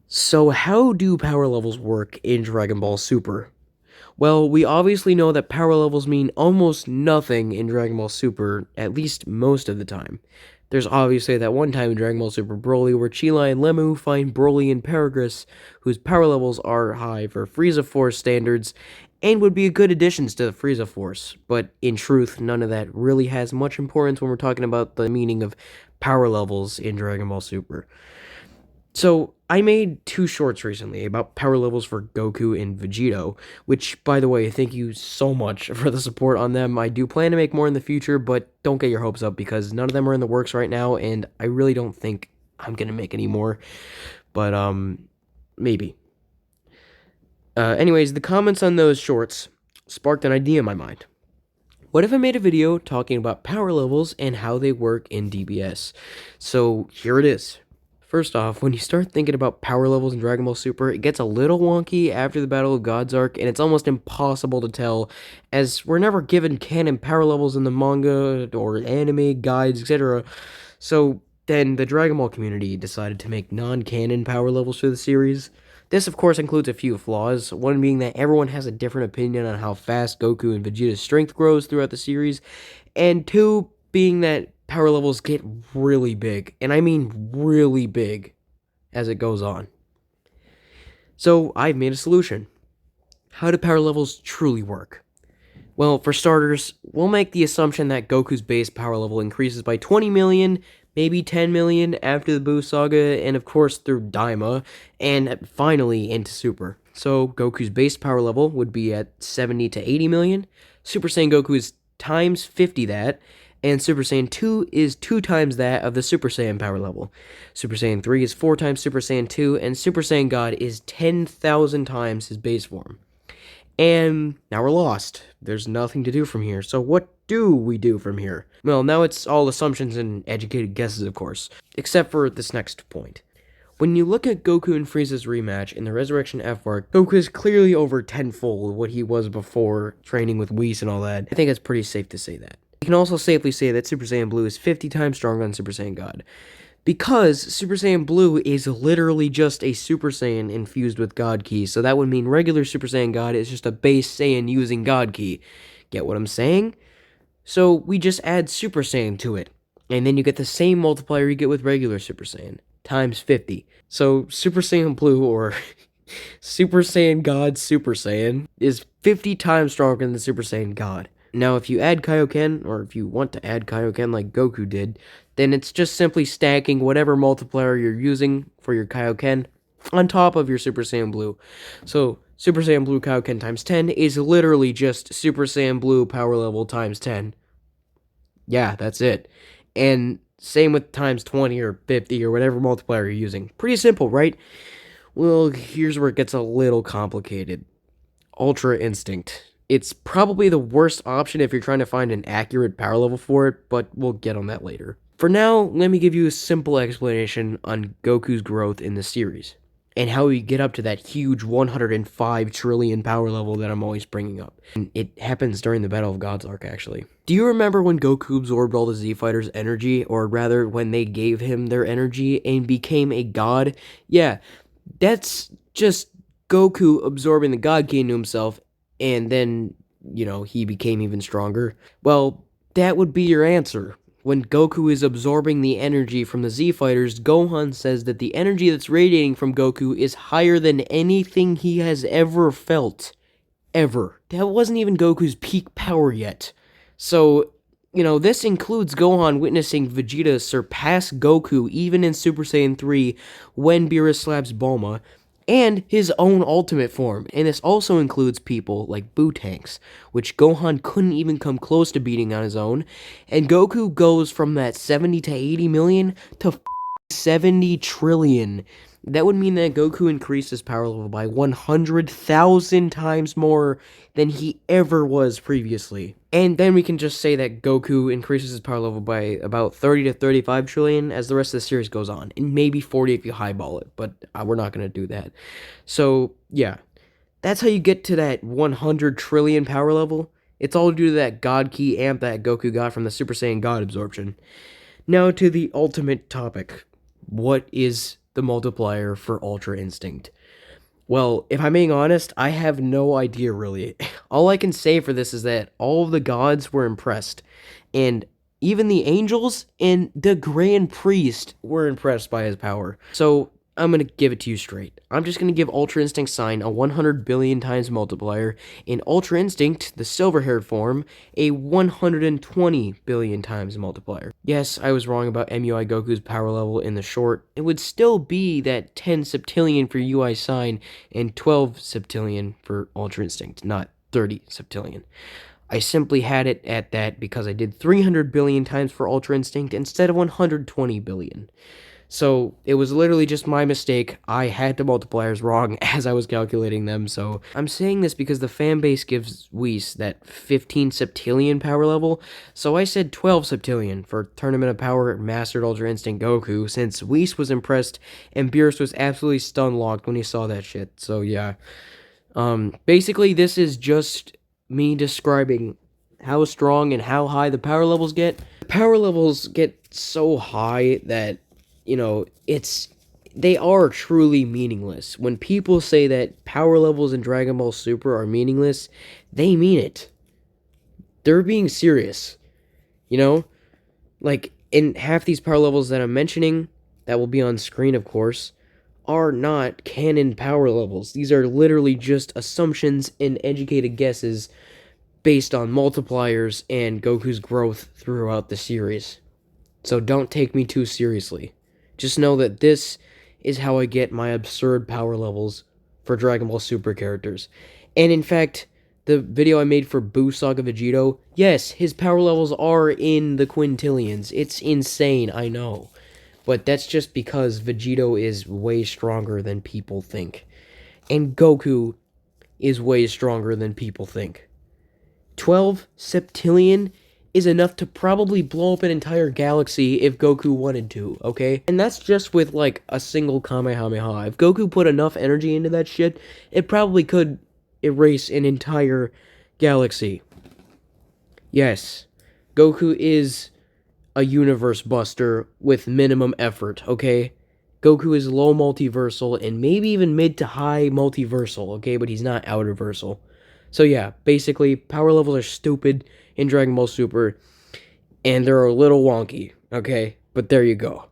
So how do power levels work in Dragon Ball Super? Well, we obviously know that power levels mean almost nothing in Dragon Ball Super, at least most of the time. There's obviously that one time in Dragon Ball Super Broly where Chila and Lemu find Broly and Paragus, whose power levels are high for Frieza Force standards, and would be good additions to the Frieza Force. But in truth, none of that really has much importance when we're talking about the meaning of power levels in Dragon Ball Super. So, I made two shorts recently about power levels for Goku and Vegito, which, by the way, thank you so much for the support on them. I do plan to make more in the future, but don't get your hopes up because none of them are in the works right now, and I really don't think I'm gonna make any more. But, maybe. Anyways, the comments on those shorts sparked an idea in my mind. What if I made a video talking about power levels and how they work in DBS? So, here it is. First off, when you start thinking about power levels in Dragon Ball Super, it gets a little wonky after the Battle of Gods arc, and it's almost impossible to tell, as we're never given canon power levels in the manga or anime guides, etc. So then the Dragon Ball community decided to make non-canon power levels for the series. This, of course, includes a few flaws, one being that everyone has a different opinion on how fast Goku and Vegeta's strength grows throughout the series, and two, being that power levels get really big, and I mean really big, as it goes on. So I've made a solution. How do power levels truly work? Well, for starters, we'll make the assumption that Goku's base power level increases by 20 million, maybe 10 million after the Buu Saga, and of course through Daima, and finally into Super. So Goku's base power level would be at 70 to 80 million, Super Saiyan Goku is times 50 that, and Super Saiyan 2 is 2 times that of the Super Saiyan power level. Super Saiyan 3 is 4 times Super Saiyan 2, and Super Saiyan God is 10,000 times his base form. And now we're lost. There's nothing to do from here. So what do we do from here? Well, now it's all assumptions and educated guesses, of course. Except for this next point. When you look at Goku and Frieza's rematch in the Resurrection F arc, Goku is clearly over tenfold what he was before training with Whis and all that. I think it's pretty safe to say that. You can also safely say that Super Saiyan Blue is 50 times stronger than Super Saiyan God. Because Super Saiyan Blue is literally just a Super Saiyan infused with God Ki, so that would mean regular Super Saiyan God is just a base Saiyan using God Ki. Get what I'm saying? So we just add Super Saiyan to it, and then you get the same multiplier you get with regular Super Saiyan, times 50. So Super Saiyan Blue, or Super Saiyan God Super Saiyan, is 50 times stronger than Super Saiyan God. Now, if you add Kaioken, or if you want to add Kaioken like Goku did, then it's just simply stacking whatever multiplier you're using for your Kaioken on top of your Super Saiyan Blue. So, Super Saiyan Blue Kaioken times 10 is literally just Super Saiyan Blue power level times 10. Yeah, that's it. And same with times 20 or 50 or whatever multiplier you're using. Pretty simple, right? Well, here's where it gets a little complicated. Ultra Instinct. It's probably the worst option if you're trying to find an accurate power level for it, but we'll get on that later. For now, let me give you a simple explanation on Goku's growth in the series, and how we get up to that huge 105 trillion power level that I'm always bringing up. And it happens during the Battle of Gods arc, actually. Do you remember when Goku absorbed all the Z Fighters' energy, or rather, when they gave him their energy and became a god? Yeah, that's just Goku absorbing the God Ki into himself, and then, he became even stronger. Well, that would be your answer. When Goku is absorbing the energy from the Z Fighters, Gohan says that the energy that's radiating from Goku is higher than anything he has ever felt. Ever. That wasn't even Goku's peak power yet. So, this includes Gohan witnessing Vegeta surpass Goku even in Super Saiyan 3 when Beerus slaps Bulma, and his own ultimate form. And this also includes people like Boo-Tanks, which Gohan couldn't even come close to beating on his own. And Goku goes from that 70 to 80 million to 70 trillion. That would mean that Goku increased his power level by 100,000 times more than he ever was previously. And then we can just say that Goku increases his power level by about 30 to 35 trillion as the rest of the series goes on. And maybe 40 if you highball it, but we're not going to do that. So, yeah. That's how you get to that 100 trillion power level. It's all due to that God Ki amp that Goku got from the Super Saiyan God absorption. Now to the ultimate topic. What is the multiplier for Ultra Instinct? Well, if I'm being honest, I have no idea really. All I can say for this is that all of the gods were impressed, and even the angels and the Grand Priest were impressed by his power. So I'm gonna give it to you straight. I'm just gonna give Ultra Instinct Sign a 100 billion times multiplier, and Ultra Instinct, the silver-haired form, a 120 billion times multiplier. Yes, I was wrong about MUI Goku's power level in the short. It would still be that 10 septillion for UI Sign and 12 septillion for Ultra Instinct, not 30 septillion. I simply had it at that because I did 300 billion times for Ultra Instinct instead of 120 billion. So it was literally just my mistake. I had the multipliers wrong as I was calculating them. So I'm saying this because the fan base gives Whis that 15 septillion power level. So I said 12 septillion for Tournament of Power Mastered Ultra Instinct Goku, since Whis was impressed and Beerus was absolutely stun locked when he saw that shit. So yeah. Basically this is just me describing how strong and how high the power levels get. The power levels get so high that, they are truly meaningless. When people say that power levels in Dragon Ball Super are meaningless, they mean it. They're being serious, you know? Like, in half these power levels that I'm mentioning, that will be on screen, of course, are not canon power levels. These are literally just assumptions and educated guesses based on multipliers and Goku's growth throughout the series. So don't take me too seriously. Just know that this is how I get my absurd power levels for Dragon Ball Super characters. And in fact, the video I made for Buu Saga Vegito, yes, his power levels are in the quintillions. It's insane, I know. But that's just because Vegito is way stronger than people think. And Goku is way stronger than people think. 12 septillion is enough to probably blow up an entire galaxy if Goku wanted to, okay? And that's just with, like, a single Kamehameha. If Goku put enough energy into that shit, it probably could erase an entire galaxy. Yes, Goku is a universe buster with minimum effort, okay? Goku is low multiversal and maybe even mid to high multiversal, okay? But he's not outerversal. So yeah, basically, power levels are stupid in Dragon Ball Super, and they're a little wonky, okay? But there you go.